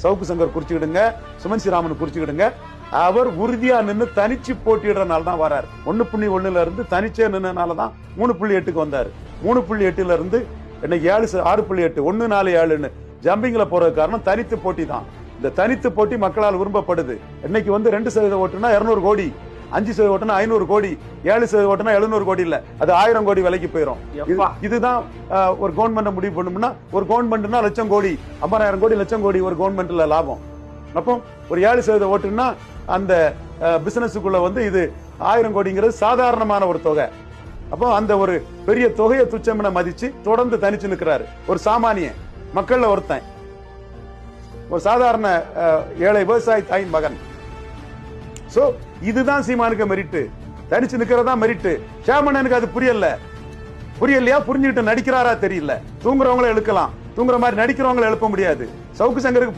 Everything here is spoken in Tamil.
சவுக்கு சங்கர் குறிச்சுக்கிடுங்க, சுமன் ஸ்ரீராமன் குறிச்சுக்கிடுங்க. அவர் உறுதியா நின்று தனிச்சு போட்டியிடுறதுனால தான் வராரு. 1.1 இருந்து தனிச்சே நின்னனாலதான் 3.8க்கு வந்தாரு. 3.8 இருந்து இன்னைக்கு 6.8 147 ஜம்பிங்ல போறது காரணம் தனித்து போட்டி தான். இந்த தனித்து போட்டி மக்களால் விரும்பப்படுது. இன்னைக்கு 2% ஓட்டுனா 200 கோடி, 5% ஓட்டுனா 500 கோடி, 7% ஓட்டுனா 700 கோடி இல்ல, அது 1000 கோடி விலைக்கு போயிடும். இதுதான் ஒரு கவர்மெண்ட் முடிவு பண்ணும்னா, ஒரு கவர்மெண்ட்னா லட்சம் கோடி, 50,000 கோடி, லட்சம் கோடி ஒரு கவர்மெண்ட்ல லாபம். அப்போ ஒரு 7% ஓட்டுனா அந்த பிசினஸுக்குள்ள இது 1000 கோடிங்கிறது சாதாரணமான ஒரு தொகை. அப்போ அந்த ஒரு பெரிய தொகையை துச்சமென மதிச்சு தொடர்ந்து தனிச்சு நிற்கிறாரு ஒரு சாமானிய மக்கள்ல ஒருத்தன், ஒரு சாதாரண ஏழை விவசாயி தாயின் மகன். சோ இதுதான் சீமானுக்கு மெரிட்டு, தனிச்சு நிக்கிறதா மெரிட்டு. ஷாமண்ணனுக்கு அது புரியலையா? புரிஞ்சுக்கிட்டு நடிக்கிறாரா தெரியல. தூங்குறவங்களை எழுக்கலாம், தூங்குற மாதிரி நடிக்கிறவங்களை எழுப்ப முடியாது. சவுக்கு சங்கருக்கு